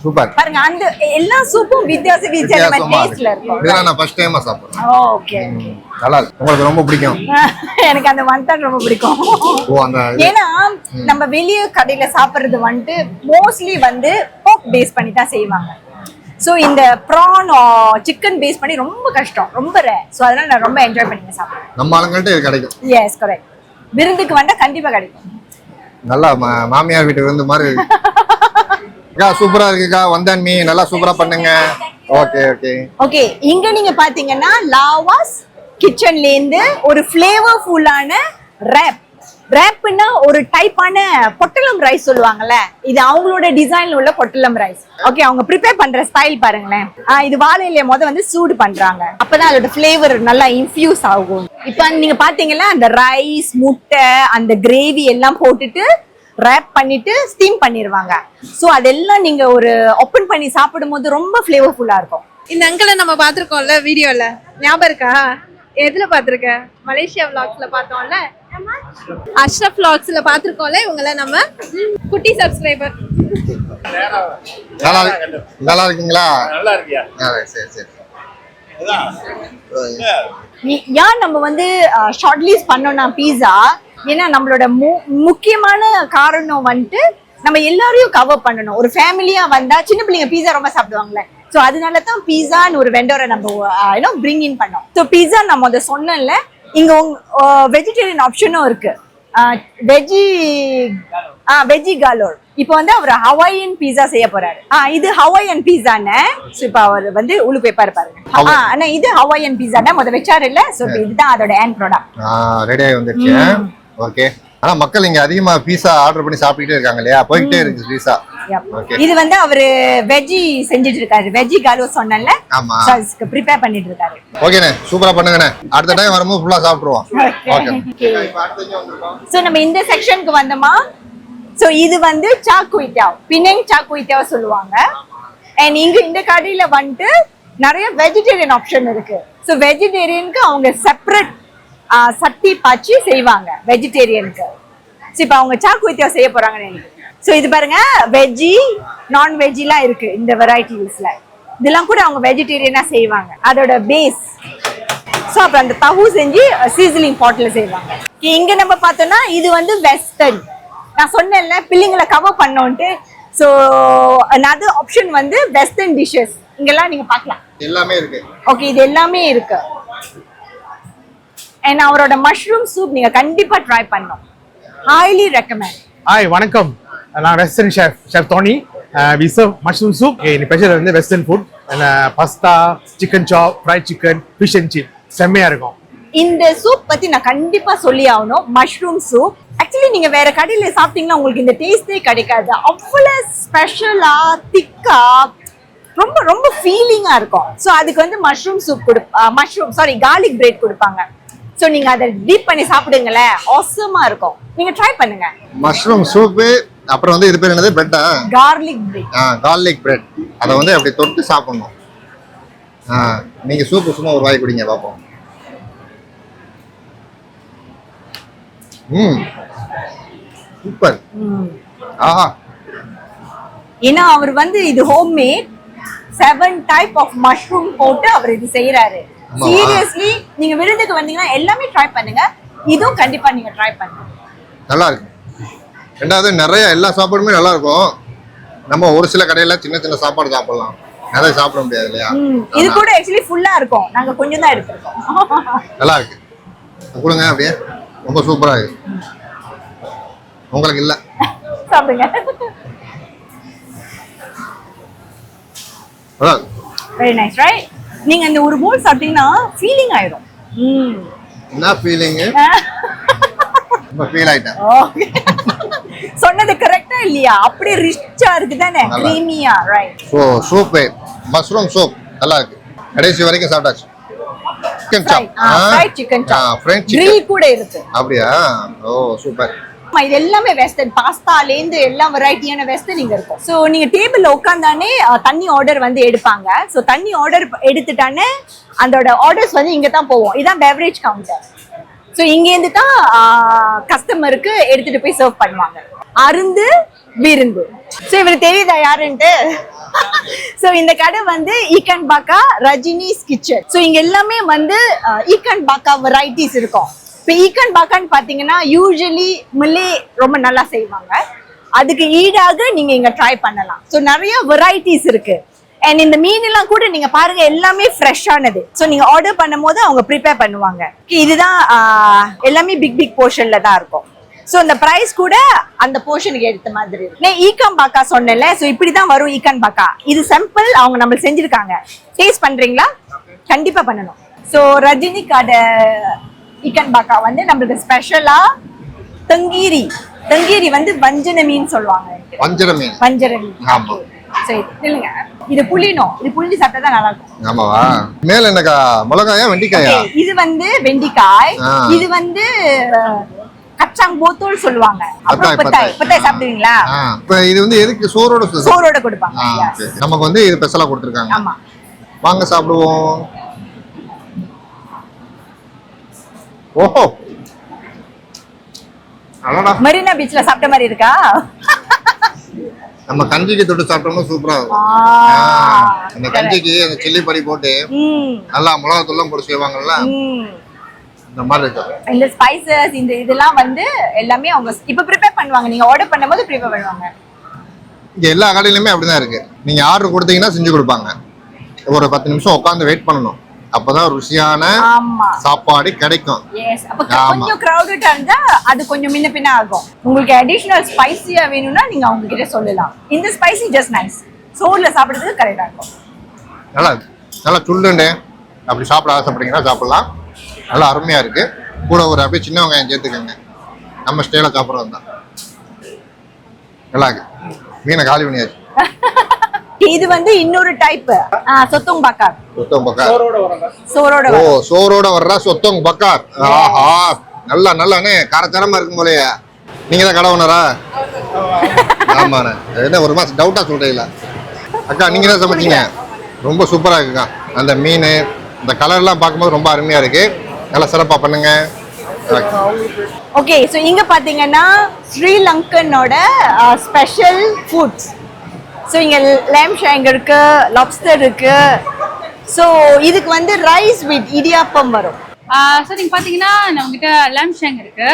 சூப்பர். பாருங்க, அந்த எல்லா சூப்பும் வித்தியாசமா டேஸ்ட்ல இருக்கும். இதெல்லாம் நான் ஃபர்ஸ்ட் டைமா சாப்பிடுறேன். ஓகே. நல்லா இருக்கு. உங்களுக்கு ரொம்ப பிடிக்கும்? எனக்கு அந்த வந்தான் ரொம்ப பிடிக்கும். ஏன்னா நம்ம வெளிய கடையில சாப்பிடுறது வந்து மோஸ்ட்லி வந்து போக் பேஸ் பண்ணி தான் செய்வாங்க. சோ இந்த ப்ரான் சிக்கன் பேஸ் பண்ணி ரொம்ப கஷ்டம், ரொம்ப ரேர். சோ அதனால நான் ரொம்ப என்ஜாய் பண்ணி சாப்பிடுறேன். நம்ம ஆளுங்கள்ட்ட இது கிடைக்கும். Yes, correct. விருந்துக்கு வந்தா கண்டிப்பா கிடைக்கும். நல்லா மாமியார் வீட்டு விருந்து மாதிரி. சூப்பரா இருக்குக்கா. வந்தான் மீ நல்லா சூப்பரா பண்ணுங்க. ஓகே. இங்க நீங்க பாத்தீங்கன்னா லாவாஸ் கிச்சன்ல இருந்து ஒரு ஃபிளேவர்ஃபுல்லான ரேப்னா ஒரு டைப்பான பொட்டலம் ரைஸ் சொல்லுவாங்கல்ல, இது அவங்களோட டிசைன்ல உள்ள பொட்டலம் ரைஸ். ஓகே, அவங்க ப்ரிப்பேர் பண்ற ஸ்டைல் பாருங்களேன். இது வாழையில வந்து சூடு பண்றாங்க, அப்பதான் அதோட ஃபிளேவர் நல்லா இன்ஃபியூஸ் ஆகும். இப்ப நீங்க பாத்தீங்கன்னா அந்த ரைஸ், முட்டை, அந்த கிரேவி எல்லாம் போட்டுட்டு ரேப் பண்ணிட்டு ஸ்டீம் பண்ணிடுவாங்க. ஸோ அதெல்லாம் நீங்க ஒரு ஓப்பன் பண்ணி சாப்பிடும் போது ரொம்ப ஃபிளேவர்ஃபுல்லா இருக்கும். இந்த அங்கிளை நம்ம பார்த்துருக்கோம்ல வீடியோல, ஞாபகம் இருக்கா? எதுல பார்த்துருக்க? மலேசியா vlogsல பார்த்தோம்ல, அஷ்ரஃப் vlogsல பார்த்துருக்கோம்ல. இவங்கள நம்ம குட்டி சப்ஸ்கிரைபர். நல்லா இருக்கீங்களா? நல்லா இருக்கியா? சரி சரி. ஏன் நம்ம வந்து ஷார்ட் லீஸ் பண்ணோம்னா பீஸா, ஏன்னா நம்மளோட முக்கியமான காரணம் வந்துட்டு நம்ம எல்லாரையும் கவர் பண்ணணும். ஒரு ஃபேமிலியா வந்தா சின்ன பிள்ளைங்க பீஸா ரொம்ப சாப்பிடுவாங்கல்ல, ஸோ அதனால தான் பீஸான்னு ஒரு வெண்டரை நம்ம பிரிங் இன் பண்ணோம். ஸோ பீஸா நம்ம அதை சொன்னோம்ல, இங்க வெஜிடேரியன் ஆப்ஷனும் இருக்கு. வெஜி காலோர். இப்போ வந்து அவர் ஹவாயன் பீஸா செய்ய போறாரு. இது ஹவாயன் பீஸான்னு இப்போ அவர் வந்து உள்ள பேப்பர் பாருங்க. ஆனா இது ஹவாயன் பீஸான்னு முத வச்சாரு இல்ல, சோ இதுதான் அதோட எண்ட் ப்ராடக்ட். ரெடி ஆகி வந்துருச்சு. ஓகே. ஆனா மக்கள் இங்க அதிகமா பீஸா ஆர்டர் பண்ணி சாப்பிட்டுட்டே இருக்காங்க இல்லையா? போயிட்டே இருக்கு பீஸா. இது வந்து அவரு வெஜி செஞ்சிட்டு இருக்காரு. வெஜி காலோ சொன்னேன்ல, அதுக்கு ப்ரிப்பேர் பண்ணிட்டு இருக்காரு. ஓகேண்ணே, சூப்பரா பண்ணுங்கண்ணே. அடுத்த டைம் வரும்போது ஃபுல்லா சாப்பிடுவோம். ஓகே. சோ நம்ம இந்த செக்ஷனுக்கு வந்தோமா, சோ இது வந்து சாக்குயிட்டாவ், பினெங் சாக்குயிட்டாவ் சொல்லுவாங்க. அண்ட் இங்க இந்த கடையில வந்துட்டு நிறைய வெஜிடேரியன் ஆப்ஷன் இருக்கு. சோ வெஜிடேரியனுக்கு அவங்க செப்பரேட் சட்டி பாச்சி செய்வாங்க வெஜிடேரியனுக்கு. சோ இப்போ அவங்க சாக்குயிட்டாவ் செய்ய போறாங்கன்னு நினைக்கிறேன். சோ இது பாருங்க, வெஜ்ஜி நான் வெஜ்ஜிலாம் இருக்கு இந்த வெரைட்டிஸ்ல. இதெல்லாம் கூட அவங்க வெஜிடேரியனா செய்வாங்க. அதோட பேஸ். சோ அப்புறம் அந்த தஹூ செஞ்சு சீசனிங் பாட்ல செய்வாங்க. இங்க நம்ம பார்த்தோம்னா இது வந்து வெஸ்டர்ன். நான் சொன்னேன்ல பிள்ளைங்களை கவர் பண்ணோன்ட்டு. சோ another ஆப்ஷன் வந்து வெஸ்டர்ன் டிஷஸ் இங்கெல்லாம் நீங்க பார்க்கலாம். எல்லாமே இருக்கு. ஓகே, இது எல்லாமே இருக்கு. and அவரோட மஷ்ரூம் சூப் நீங்க கண்டிப்பா ட்ரை பண்ணணும். highly recommend. ஹாய், வணக்கம். நான் western chef Tony. We serve mushroom soup. இன்னைக்கு ஸ்பெஷல் வந்து western food. Pasta, chicken chop, fried chicken, fish and chip செம்மையா இருக்கும். இந்த சூப் பத்தி நான் கண்டிப்பா சொல்லி ஆகணும். மஷ்ரூம் சூப் ஆக்சுவலி நீங்க வேற கடையில சாப்பிட்டீங்கன்னா உங்களுக்கு இந்த டேஸ்டே கிடைக்காது. அவ்வளவு ஸ்பெஷலா, திக்கா, ரொம்ப ரொம்ப ஃபீலிங்கா இருக்கும். ஸோ அதுக்கு வந்து மஷ்ரூம் சூப் கார்லிக் பிரெட் கொடுப்பாங்க. சோ நீங்க அதை டீப் பண்ணி சாப்பிடுங்களேன், ஆசமா இருக்கும். நீங்க ட்ரை பண்ணுங்க. Mushroom soup. அப்புறம் வந்து இது பேர் என்னது? பிரெட்டா? Garlic bread. Garlic bread. அதை வந்து அப்படி தொட்டு சாப்பிடணும். நீங்க சூப் சும்மா ஒரு வாய் குடிங்க பாப்போம். சூப்பர். ஆஹா. ஏன்னா அவர் வந்து இது home made 7 type of mushroom போட்டு அவர் இது செய்யறாரு. சீரியஸ்லி நீங்க விருந்துக்கு வந்தீங்கன்னா எல்லாமே ட்ரை பண்ணுங்க. இதுவும் கண்டிப்பா நீங்க ட்ரை பண்ணுங்க. நல்லா இருக்கு. ரெண்டாவது நிறைய எல்லா சாப்பாடுமே நல்லா இருக்கும். நம்ம ஒரு சில கடையில சின்ன சின்ன சாப்பாடு சாப்பிடலாம், நிறைய சாப்பிட முடியாது இல்லையா? இது கூட ஆக்சுவலி ஃபுல்லா இருக்கும். நாங்க கொஞ்சம் தான் எடுத்துருக்கோம். நல்லா இருக்கு. கொடுங்க அப்படியே. ரொம்ப சூப்பரா இருக்கு. உங்களுக்கு இல்ல சாப்பிடுங்க. Very nice right. நீங்க இந்த ஒரு போல் சாப்பிட்டீங்கன்னா ஃபீலிங் ஆயிடும். என்ன ஃபீலிங்? ரொம்ப ஃபீல் ஆயிட்டேன். சொன்னது கரெக்ட்டா இல்லையா? அப்படியே ரிச்சா இருக்கு தானே, கிரீமியா. Right. So soup, mushroom soup நல்லா இருக்கு. கடைசி வரைக்கும் சாப்பிட்டாச்சு. Chicken chop, fried chicken chop, French grill கூட இருக்கு. அப்படியா? Oh super. இது எல்லாமே வெஸ்டர்ன். பாஸ்தால இருந்து எல்லா வெரைட்டியான வெஸ்டர்ன் இங்க இருக்கும். சோ நீங்க டேபிள்ல உட்கார்ந்தானே தண்ணி ஆர்டர் வந்து எடுப்பாங்க. சோ தண்ணி ஆர்டர் எடுத்துட்டானே அதோட ஆர்டர்ஸ் வந்து இங்க தான் போவோம். இதான் பெவரேஜ் கவுண்டர். சோ இங்க இருந்து தான் கஸ்டமருக்கு எடுத்துட்டு போய் சர்வ் பண்ணுவாங்க. அருந்து விருந்து. சோ இவருக்கு தெரியுதா யாருன்ட்டு? சோ இந்த கடை வந்து ஈக்கன் பாக்கா ரஜினிஸ் கிச்சன். சோ இங்க எல்லாமே வந்து ஈக்கன் பாக்கா வெரைட்டிஸ் இருக்கும். இப்போ ஈக்கன் பாக்கான்னு பாத்தீங்கன்னா யூசுவலி மில்லே ரொம்ப நல்லா செய்வாங்க. அதுக்கு ஈடாக நீங்க இங்க ட்ரை பண்ணலாம். ஸோ நிறைய வெரைட்டிஸ் இருக்கு. அண்ட் இந்த மீன் எல்லாம் கூட நீங்க பாருங்க, எல்லாமே ஃப்ரெஷ்ஷானது. ஸோ நீங்க ஆர்டர் பண்ணும் போது அவங்க ப்ரிப்பேர் பண்ணுவாங்க. இதுதான் எல்லாமே பிக் பிக் போர்ஷன்ல தான் இருக்கும். ஸோ அந்த பிரைஸ் கூட அந்த போர்ஷனுக்கு எடுத்த மாதிரி இருக்கு. ஈக்கன் பாக்கா சொன்னேன்ல, ஸோ இப்படிதான் வரும் ஈக்கன் பாக்கா. இது சிம்பிள், அவங்க நம்ம செஞ்சிருக்காங்க. டேஸ்ட் பண்றீங்களா? கண்டிப்பா பண்ணணும். ஸோ ரஜினி கடை ஈக்கன் பாக்கா வந்து நம்மளுக்கு ஸ்பெஷலா தங்கீரி வந்து வஞ்சன மீன் சொல்லுவாங்க. வஞ்சர மீன். ஆமா. சரி இல்லங்க, இது புளினோம். இது புளிஞ்சு சாப்பிட்டா தான் நல்லா இருக்கும். ஆமாவா? மேல என்னக்கா? மிளகாயா வெண்டிக்காயா? இது வந்து வெண்டிக்காய். இது வந்து கச்சாங் போத்தோல் சொல்லுவாங்க. அப்புறம் பத்தாய் சாப்பிடுவீங்களா? இப்ப இது வந்து எதுக்கு? சோரோட கொடுப்பாங்க. நமக்கு வந்து இது ஸ்பெஷலா கொடுத்திருக்காங்க. ஆமா, வாங்க சாப்பிடுவோம். ஓஹோ, மரீனா பீச்ல சாப்பிட்ட மாதிரி இருக்கா? நம்ம கஞ்சிக்கு தொட்டு சாப்பிட்டோம்னா சூப்பரா இருக்கும். அந்த கஞ்சிக்கு அந்த சில்லி பொடி போட்டு நல்லா மிளகாத்தூள்லாம் போட்டு செய்வாங்கல்ல, இந்த மாதிரி இருக்கு. இந்த ஸ்பைசஸ் இந்த இதெல்லாம் வந்து எல்லாமே அவங்க இப்ப ப்ரிப்பேர் பண்ணுவாங்க. நீங்க ஆர்டர் பண்ணும்போது ப்ரிப்பேர் பண்ணுவாங்க. இங்க எல்லா கடையிலுமே அப்படிதான் இருக்கு. நீங்க ஆர்டர் கொடுத்தீங்கன்னா செஞ்சு கொடுப்பாங்க. ஒரு 10 நிமிஷம் உட்காந்து வெயிட் பண்ணணும். அப்பதான் ருசியான சாப்பாடு கிடைக்கும். அப்ப கொஞ்சம் கிரவுடடா இருந்தா அது கொஞ்சம் முன்ன பின்ன ஆகும். உங்களுக்கு அடிஷனல் ஸ்பைசியா வேணும்னா நீங்க அவங்க கிட்ட சொல்லலாம். இந்த ஸ்பைசி ஜஸ்ட் நைஸ். சோறுல சாப்பிடுறதுக்கு கரெக்டா இருக்கும். நல்லா சுள்ளுண்டு அப்படி சாப்பிட ஆசைப்படுறீங்கன்னா சாப்பிடலாம். நல்லா அருமையா இருக்கு. கூட ஒரு அப்படியே சின்ன வெங்காயம் சேர்த்துக்கங்க. நம்ம ஸ்டைல சாப்பிட்றது தான் நல்லா இருக்கு. மீனை காலி பண்ணியாச்சு. இது வந்து இன்னொரு டைப் சொத்தோங் பக்கார். சோரோட வர்ற சொத்தோங் பக்கார். ஆஹா, நல்லா நல்லானே காரச்சாரமா இருக்கும் போலயே. நீங்க தான் கடை ஓனரா? ஆமாண்ணே. என்ன ஒரு மாசம் டவுட்டா சொல்றீங்களா? அக்கா நீங்க தான் சமைச்சீங்க. ரொம்ப சூப்பரா இருக்குக்கா. அந்த மீன் இந்த கலர்லாம் பார்க்கும்போது ரொம்ப அருமையா இருக்கு. நல்லா சிறப்பா பண்ணுங்க. ஓகே, சோ இங்க பாத்தீங்கன்னா ஸ்ரீலங்கனோட ஸ்பெஷல் ஃபுட்ஸ். ஸோ இங்கே லேம் ஷேங் இருக்கு, லாப்ஸ்டர் இருக்கு. ஸோ இதுக்கு வந்து ரைஸ் வித் இடியாப்பம் வரும். ஸோ நீங்கள் பார்த்தீங்கன்னா நம்மகிட்ட லேம் ஷேங் இருக்கு,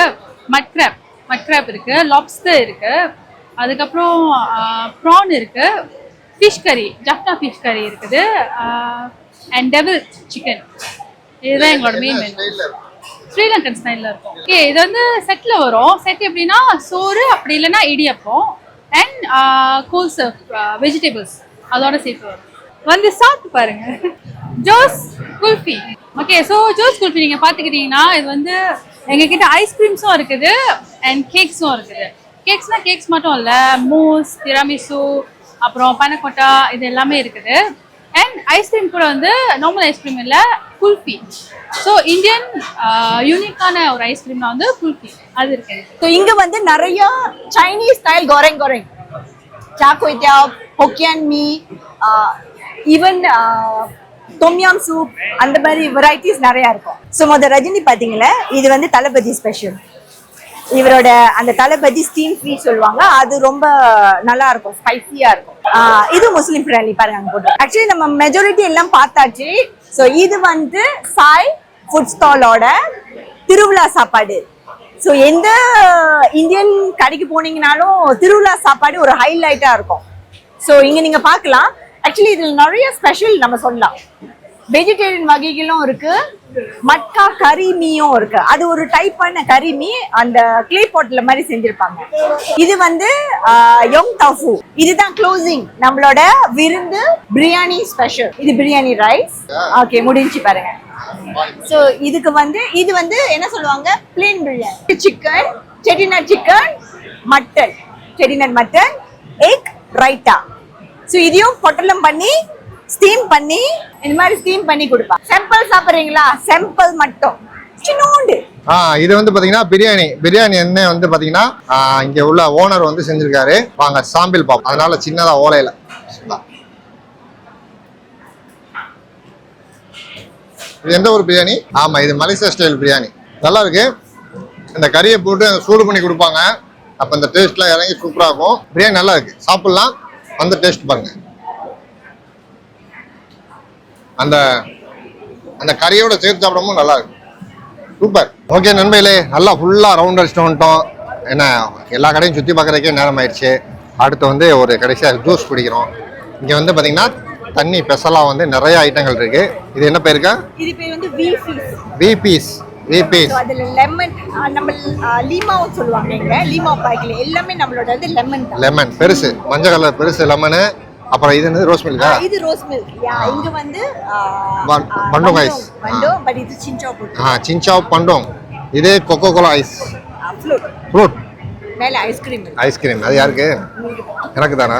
மட் கிராப் இருக்கு, லாப்ஸ்டர் இருக்கு, அதுக்கப்புறம் ப்ரான் இருக்கு, ஃபிஷ் கறி, ஜஃப்னா ஃபிஷ் கறி இருக்குது, அண்ட் டெவில் சிக்கன். இதுதான் எங்களோட மெயின் மெனு. ஸ்ரீலங்கன் ஸ்டைலில் இருக்கும். ஓகே, இது வந்து செட்டில் வரும். செட் எப்படின்னா சோறு, அப்படி இல்லைன்னா இடியப்பம் அண்ட் கோல் சர்ஃப் வெஜிடபிள்ஸ் அதோட சேர்த்து வரும். வந்து சாப்பிட்டு பாருங்க. ஜோஸ் குல்ஃபி. ஓகே, ஸோ ஜோஸ் குல்ஃபி நீங்கள் பார்த்துக்கிட்டிங்கன்னா இது வந்து எங்ககிட்ட ஐஸ்கிரீம்ஸும் இருக்குது அண்ட் கேக்ஸும் இருக்குது. கேக்ஸ் மட்டும் இல்லை, மூஸ், திராமிசு, அப்புறம் பனக்கொட்டா, இது எல்லாமே இருக்குது. அண்ட் ஐஸ்கிரீம் கூட வந்து நார்மல் ஐஸ்கிரீம் இல்லை, குல்ஃபி. ஸோ இந்தியன் யூனிக்கான ஒரு ஐஸ்கிரீம்னா வந்து குல்ஃபி அது இருக்கு. ஸோ இங்க வந்து நிறைய சைனீஸ் ஸ்டைல் கோரெங், சாக்கோய்டியா, ஹொக்கியன் மீ, ஈவன் தொம்யாம் சூப், அந்த மாதிரி வெரைட்டிஸ் நிறைய இருக்கும். ஸோ ரஜினி பாத்தீங்களா, இது வந்து தளபதி ஸ்பெஷல். இவரோட அந்த தளபதி ஸ்டீம் ஃப்ரீ சொல்லுவாங்க, அது ரொம்ப நல்லா இருக்கும், ஸ்பைசியா இருக்கும். இது முஸ்லிம் ஃப்ரெண்ட்லி பாருங்க அங்க போட்டு. ஆக்சுவலி நம்ம மெஜாரிட்டி எல்லாம் பார்த்தாச்சு. ஸோ இது வந்து சாய் ஃபுட் ஸ்டாலோட திருவிழா சாப்பாடு. ஸோ எந்த இந்தியன் கடைக்கு போனீங்கனாலும் திருவிழா சாப்பாடு ஒரு ஹைலைட்டா இருக்கும். ஸோ இங்க நீங்க பார்க்கலாம். ஆக்சுவலி இதுல நிறைய ஸ்பெஷல் நம்ம சொல்லலாம். வெஜிடேரியன் வகைகளும் இருக்கு, மட்கா கறி மீயும் இருக்கு. அது ஒரு டைப்பான கறி மீ, அந்த கிளே பாட்ல மாதிரி செஞ்சிருப்பாங்க. இது வந்து யோங் டோஃபு. இதுதான் க்ளோசிங் நம்மளோட விருந்து பிரியாணி ஸ்பெஷல். இது பிரியாணி ரைஸ். ஓகே, முடிஞ்சு பாருங்க. ஸோ இதுக்கு வந்து இது வந்து என்ன சொல்லுவாங்க, plane biryani. Chicken, Chettinad chicken, mutton, Chettinad mutton, egg ரைட்டா. ஸோ இதையும் பொட்டலம் பண்ணி ஸ்டீம் பண்ணி இந்த மாதிரி ஸ்டீம் பண்ணி கொடுப்பாங்க. சாம்பிள் சாப்பிடுறீங்களா? சாம்பிள் மட்டும் சின்னோண்டு. இது வந்து பாத்தீங்கன்னா பிரியாணி என்ன வந்து பாத்தீங்கன்னா இங்க உள்ள ஓனர் வந்து செஞ்சிருக்காரு. வாங்க சாம்பிள் பாப்போம். அதனால சின்னதா ஓலையில. இது எந்த ஒரு பிரியாணி? ஆமா, இது மலேசியா ஸ்டைல் பிரியாணி. நல்லா இருக்கு. இந்த கறியை போட்டு சூடு பண்ணி கொடுப்பாங்க. அப்ப இந்த டேஸ்ட்லாம் இறங்கி சூப்பரா இருக்கும். பிரியாணி நல்லா இருக்கு, சாப்பிடலாம். வந்து டேஸ்ட் பாருங்க. அந்த அந்த கறியோட சேர்த்து சாப்பிடும்போது நல்லா இருக்கு. சூப்பர். ஓகே நண்பர்களே, நல்லா ஃபுல்லா ரவுண்ட் அடிச்சுட்டு வந்துட்டோம். என்ன எல்லா கடையும் சுற்றி பார்க்குறதுக்கே நேரம் ஆயிடுச்சு. அடுத்து வந்து ஒரு கடைசியாக ஜூஸ் குடிக்கிறோம். இங்கே வந்து பார்த்தீங்கன்னா தண்ணி ஸ்பெஷலாக வந்து நிறைய ஐட்டங்கள் இருக்கு. இது என்ன பேருக்கா? இது பேர் வந்து விபீஸ். அதுல லெமன், நம்ம லீமாவும் சொல்லுவாங்க. இங்க லீமா பாக்கல எல்லாமே நம்மளோட வந்து லெமன் பெருசு, மஞ்சள் கலர் பெருசு லெமன். அப்புறம் இது என்னது, ரோஸ் மில்கா? இது ரோஸ் மில்க். இங்க வந்து பண்டோங் ஐஸ். பட் இது சின்சாவ் போட்டு. சின்சாவ் பண்டோங். இது கோகோ கோலா ஐஸ். ஃப்ரூட் மேல ஐஸ்கிரீம். அது யாருக்கு? எனக்கு தானா?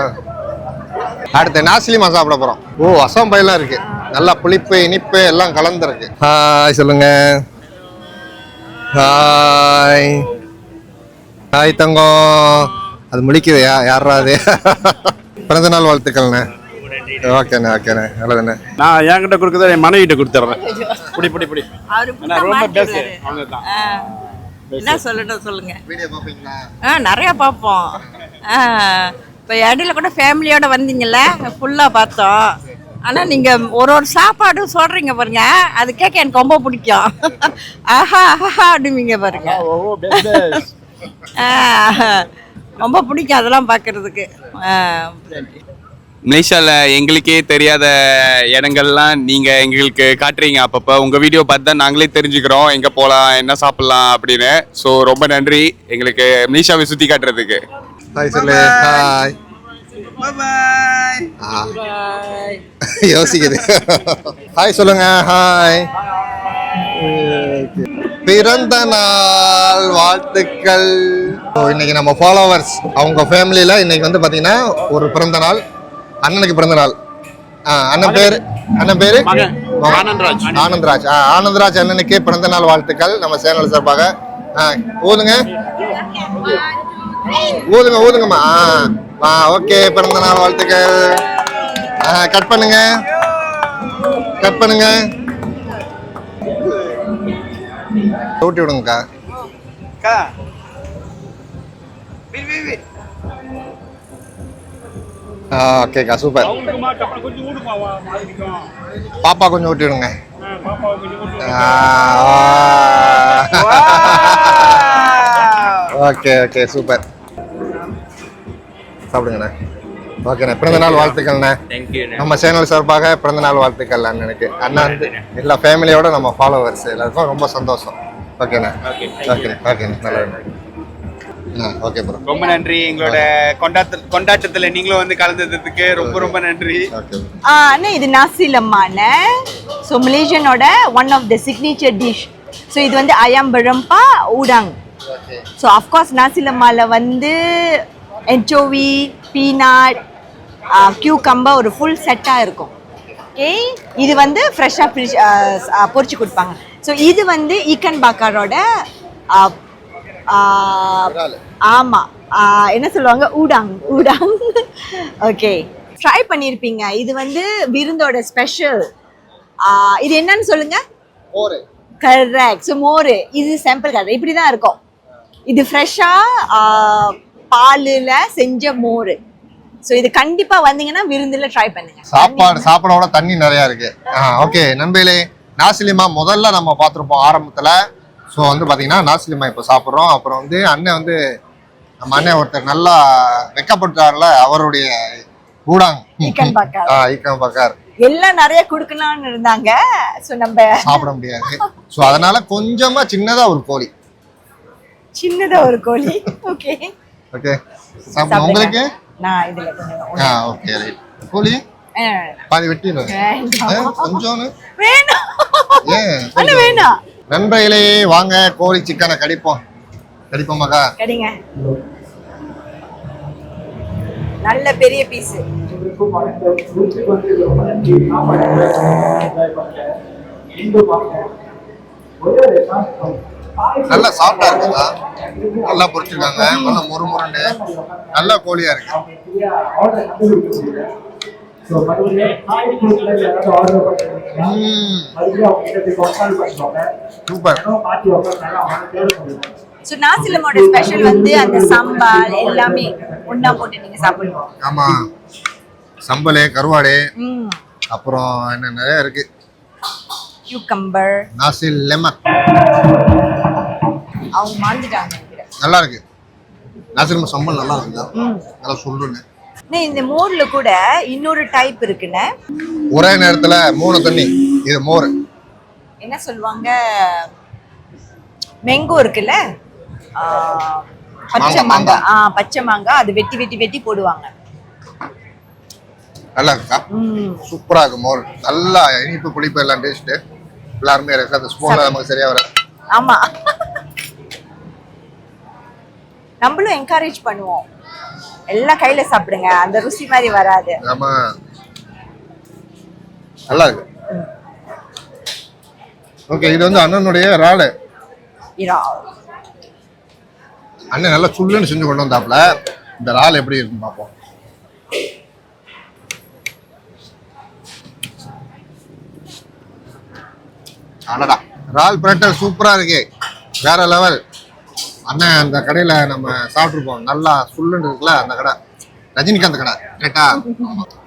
அடுத்து நாசிலிமா சாப்பிட போறோம். ஓ, அசாம் பையெல்லாம் இருக்கு. நல்லா புளிப்பு இனிப்பு எல்லாம் கலந்துருக்கு. ஹாய் சொல்லுங்க. ஹாய் தங்கம். அது முழிக்குதையா? யாரா அது? பிறந்த நாள் வாழ்த்துக்கள்ண்ணே. ஓகேண்ணே நல்லதுண்ணே. நான் என்கிட்ட கொடுக்குறத என் மனைவிட்ட கொடுத்துட்றேன். பிடி ரொம்ப பேசு. என்ன சொல்லட்டும் சொல்லுங்க. வீடியோ பார்ப்பீங்களா? நிறைய பார்ப்போம். இப்போ இடையில கூட ஃபேமிலியோட வந்தீங்கல்ல ஃபுல்லாக பார்த்தோம். ஆனால் நீங்கள் ஒரு சாப்பாடு சொல்கிறீங்க பாருங்க, அது கேட்க எனக்கு ரொம்ப பிடிக்கும். ஆஹா ஆஹா அப்படிங்க பாருங்க. ரொம்ப பிடிக்கும் அதெல்லாம் பார்க்கறதுக்கு. மலேசியாவில் எங்களுக்கே தெரியாத இடங்கள்லாம் நீங்கள் எங்களுக்கு காட்டுறீங்க அப்பப்போ. உங்கள் வீடியோ பார்த்து தான் நாங்களே தெரிஞ்சுக்கிறோம் எங்கே போகலாம் என்ன சாப்பிட்லாம் அப்படின்னு. ஸோ ரொம்ப நன்றி எங்களுக்கு மலேசியாவை சுற்றி காட்டுறதுக்கு. ஹாய் சொல்லு. ஹாய் யோசிக்குது. ஹாய் சொல்லுங்க. ஹாய். பிறந்த நாள் வாழ்த்துக்கள். இன்னைக்கு நம்ம ஃபாலோவர்ஸ் அவங்க ஃபேமிலியில் இன்னைக்கு வந்து பார்த்தீங்கன்னா ஒரு பிறந்த நாள், அண்ணனுக்கு பிறந்த நாள். அண்ணன் பேரு ஆனந்த்ராஜ். ஆனந்த்ராஜ் அண்ணனுக்கு பிறந்த நாள் வாழ்த்துக்கள் நம்ம சேனல் சார்பாக. ஊதுங்கம்மா. ஓகே, பிறந்த நாள் வாழ்த்துக்கள். கட் பண்ணுங்க. ஊட்டி விடுங்கக்கா. ஓகேக்கா, சூப்பர். பாப்பா கொஞ்சம் ஊட்டி விடுங்க. Okay super. சாப்பிடுங்கண்ணே. ஓகேண்ணே, பிறந்த நாள் வாழ்த்துக்கள்ண்ணே. நம்ம சேனல் சார்பாக பிறந்த நாள் வாழ்த்துக்கள் அண்ணனுக்கு. அண்ணா வந்து எல்லா ஃபேமிலியோட நம்ம ஃபாலோவர்ஸ் எல்லாருக்கும் ரொம்ப சந்தோஷம். ஓகேண்ணே. நல்லா. ஓகே ப்ரோ, ரொம்ப நன்றி. எங்களோட கொண்டாட்டத்துல நீங்களும் வந்து கலந்ததுக்கு ரொம்ப நன்றி. அண்ணா இது நாசி லெம்மாண்ணே. ஸோ மலேசியனோட one of the signature dish. So இது வந்து ayam berempah udang. So of course நாசி லெம்மாவில் வந்து என்சோவி, பீனட், கியூகம்பர் ஒரு ஃபுல் செட்டாக இருக்கும். ஓகே, இது வந்து ஃப்ரெஷ்ஷாக பொரிச்சு கொடுப்பாங்க. ஸோ இது வந்து ஈக்கன் பாக்காரோட ஆமாம் என்ன சொல்லுவாங்க, ஊடாங். ஓகே, ட்ரை பண்ணியிருப்பீங்க. இது வந்து விருந்தோட ஸ்பெஷல். இது என்னன்னு சொல்லுங்க. கரெக்ட். So more. இது சாம்பிள் கடை இப்படி தான் இருக்கும். இது ஃப்ரெஷ்ஷாக பாலில் செஞ்ச மோர். ஸோ இது கண்டிப்பா வந்தீங்கன்னா விருந்துல ட்ரை பண்ணுங்க. சாப்பாடோட தண்ணி நிறைய இருக்கு. ஓகே நண்பர்களே, நாசிலிமா முதல்ல நம்ம பார்த்துருப்போம் ஆரம்பத்துல. ஸோ வந்து பாத்தீங்கன்னா நாசிலிமா இப்போ சாப்பிட்றோம். அப்புறம் வந்து அண்ணன் வந்து நம்ம அண்ணன் ஒருத்தர் நல்லா வெக்கப்படுத்தாருல, அவருடைய ஊடாங் ஈக்கன் பாக்கார் எல்லாம் நிறைய குடுக்கலாம்னு இருந்தாங்க. ஸோ நம்ம சாப்பிட முடியாது. ஸோ அதனால கொஞ்சமா சின்னதா ஒரு கோழி. ஓகே உங்களுக்கு நான் இதுல கொஞ்சம் ஓகே ரைட். கோழி பாதி வெட்டிடுங்க கொஞ்சம். வேணாம் நண்பர்களே, வாங்க கோழி சிக்கனை கடிப்போமாக்கா. கடிங்க. நல்ல பெரிய பீஸ். நல்லா சாஃப்டா இருக்குதா, நல்லா பொரிச்சிருக்காங்க, நல்லா முறுமுறுன்னு நல்ல கோழியா இருக்கு. சூப்பர். ஸோ நாசிலமோட ஸ்பெஷல் வந்து அந்த சம்பால் எல்லாமே ஒண்ணா போட்டு நீங்க சாப்பிடணும். ஆமா, சம்பல், கருவாடு, அப்புறம் என்ன நிறைய இருக்கு. கியூகம்பர், நாசி லெமன் அவங்க மாந்துட்டாங்க. நல்லா இருக்கு. நாசி லெமன் சம்பல் நல்லா இருக்குதா, நல்லா சொல்லுங்க. இந்த மோர்ல கூட இன்னொரு டைப் இருக்குண்ணே. ஒரே நேரத்துல 3 தண்ணி. இது மோர் என்ன சொல்லுவாங்க, மேங்கோ இருக்குல்ல, பச்சை மாங்காய். பச்சை மாங்காய் அது வெட்டி வெட்டி வெட்டி போடுவாங்க. நல்லா இருக்கா? சூப்பரா இருக்கு மோர். நல்லா இனிப்பு புளிப்பு எல்லாம் டேஸ்ட் எல்லாருமே இருக்கு. அந்த ஸ்பூன்ல நமக்கு சரியா வர. ஆமா, நம்மளும் என்கரேஜ் பண்ணுவோம், எல்லாம் கையில சாப்பிடுங்க, அந்த ருசி மாதிரி வராது. ஆமா, நல்லா இருக்கு. ஓகே, இது வந்து அண்ணனுடைய இறால். அண்ணன் நல்லா சுள்ளுன்னு செஞ்சு கொண்டு வந்தாப்ல. இந்த இறால் எப்படி இருக்குன்னு பார்ப்போம். அடடா, இறால் பிரட்டல் சூப்பரா இருக்கு, வேற லெவல். அண்ணன் அந்த கடையில நம்ம சாப்பிட்டுருப்போம், நல்லா சுள்ளுன்னு இருக்குல்ல அந்த கடை. ரஜினிகாந்த் கடை கரெக்டா?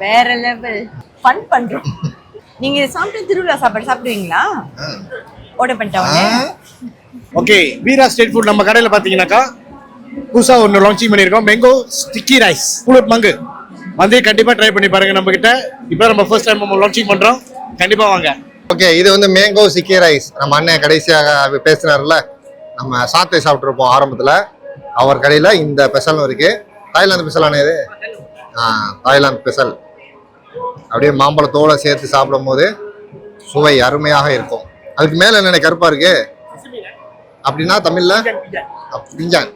வேற லெவல் ஃபன் பண்றோம். நீங்க சாப்பிட்டு திருவிழா சாப்பாடு சாப்பிடுவீங்களா? ஆர்டர் பண்ணிட்டவங்க. ஓகே, வீரா ஸ்ட்ரீட் ஃபுட் நம்ம கடையில் பார்த்தீங்கன்னாக்கா புதுசாக ஒன்று லான்ச்சிங் பண்ணியிருக்கோம். மேங்கோ ஸ்டிக்கி ரைஸ் புல்லட் மங்கு வந்து கண்டிப்பாக ட்ரை பண்ணி பாருங்க. நம்ம கிட்ட இப்போ நம்ம ஃபர்ஸ்ட் டைம் நம்ம லான்ச்சிங் பண்ணுறோம். கண்டிப்பாக வாங்க. ஓகே, இது வந்து மேங்கோ சிக்கி ரைஸ். நம்ம அண்ணன் கடைசியாக பேசினார்ல, நம்ம சாத்தை சாப்பிட்ருப்போம் ஆரம்பத்தில். அவர் கடையில் இந்த ஸ்பெஷலும் இருக்கு. தாய்லாந்து ஸ்பெஷலான இது தாய்லாந்து ஸ்பெஷல். அப்படியே மாம்பழத்தோடு சேர்த்து சாப்பிடும் போது சுவை அருமையாக இருக்கும். அதுக்கு மேலே என்ன கருப்பா இருக்கு அப்படின்னா தமிழ்ல பிஞ்சான்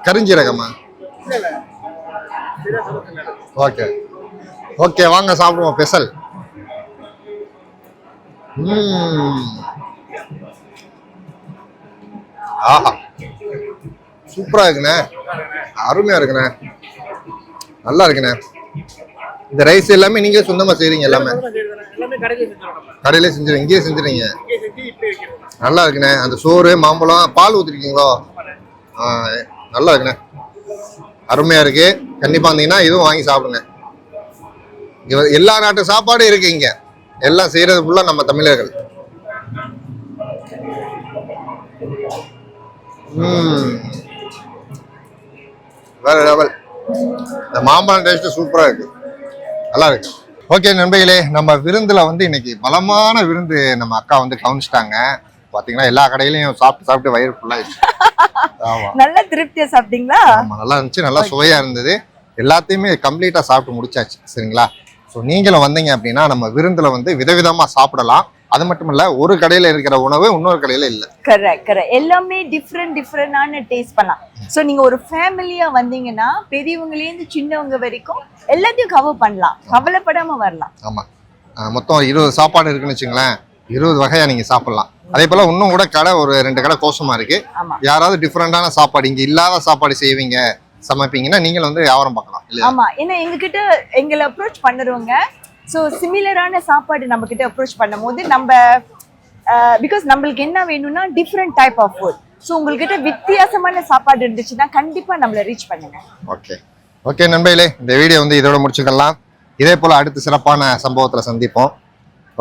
கருஞ்சீரகமா? ஓகே ஓகே, வாங்க சாப்பிடுவோம் ஸ்பெஷல். ஆஹா, சூப்பரா இருக்குண்ணே, அருமையா இருக்குண்ணே, நல்லா இருக்குண்ணே. இந்த ரைஸ் எல்லாமே நீங்க சொந்தமா செய்றீங்க? எல்லாமே கடையிலே செஞ்சுறீங்க? இங்கேயே செஞ்சுறீங்க? நல்லா இருக்குண்ணே. அந்த சோறு மாம்பழம் பால் ஊற்றிருக்கீங்களோ? நல்லா இருக்குண்ணே, அருமையா இருக்கு. கண்டிப்பா வந்தீங்கன்னா இதுவும் வாங்கி சாப்பிடுங்க. எல்லா நாட்டு சாப்பாடும் இருக்கு இங்க. எல்லாம் செய்யறது ஃபுல்லா நம்ம தமிழர்கள். வேற லெவல். இந்த மாம்பழம் டேஸ்ட் சூப்பரா இருக்கு, நல்லா இருக்கு. ஓகே நண்பர்களே, நம்ம விருந்துல வந்து இன்னைக்கு பலமான விருந்து நம்ம அக்கா வந்து கவனிச்சிட்டாங்க. பாத்தீங்கன்னா எல்லா கடையிலயும் சாப்பிட்டு வயிறு ஃபுல்லாயிடுச்சு. ஆமா, நல்ல திருப்தியா சாப்பிட்டீங்களா? ஆமா, நல்லா இருந்துச்சு, நல்லா சுவையா இருந்தது. எல்லாத்தையுமே கம்ப்ளீட்டா சாப்பிட்டு முடிச்சாச்சு. சரிங்களா? ஸோ நீங்களும் வந்தீங்க அப்படின்னா நம்ம விருந்துல வந்து விதவிதமா சாப்பிடலாம். அது மட்டும் இல்ல, ஒரு கடையில இருக்கிற உணவு இன்னொரு கடையில இல்ல. கரெக்ட். எல்லாமே டிஃப்ரெண்டான டேஸ்ட் பண்ணலாம். ஸோ நீங்க ஒரு ஃபேமிலியா வந்தீங்கன்னா பெரியவங்கலேருந்து சின்னவங்க வரைக்கும் எல்லாத்தையும் கவர் பண்ணலாம், கவலைப்படாம வரலாம். ஆமா, மொத்தம் 20 சாப்பாடு இருக்குன்னு வச்சுங்களேன். 20 வகையா நீங்க சாப்பிடலாம். அதே போல இன்னும் கூட கடை ஒரு 2 கடை கோசமா இருக்கு. யாராவது டிஃப்ரெண்டான சாப்பாடு, இங்க இல்லாத சாப்பாடு செய்வீங்க, சமைப்பீங்கன்னா நீங்கள் வந்து வியாபாரம் பார்க்கலாம். ஆமா, ஏன்னா எங்ககிட்ட எங்களை அப்ரோச் பண்ணுறவங்க ஸோ சிமிலரான சாப்பாடு நம்ம கிட்ட அப்ரோச் பண்ணும் போது நம்ம பிகாஸ் நம்மளுக்கு என்ன வேணும்னா different type of food. So உங்கள்கிட்ட வித்தியாசமான சாப்பாடு இருந்துச்சுன்னா கண்டிப்பா நம்மளை ரீச் பண்ணுங்க. ஓகே ஓகே நண்பர்களே, இந்த வீடியோ வந்து இதோட முடிச்சுக்கலாம். இதே போல அடுத்த சிறப்பான சம்பவத்துல சந்திப்போம்.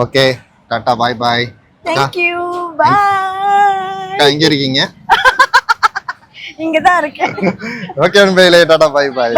Okay, Tata, bye bye. Thank you, bye. எங்க இருக்கீங்க? இங்க தான் இருக்கேன். ஓகே நண்பர்களே, டாடா, பாய் பாய்.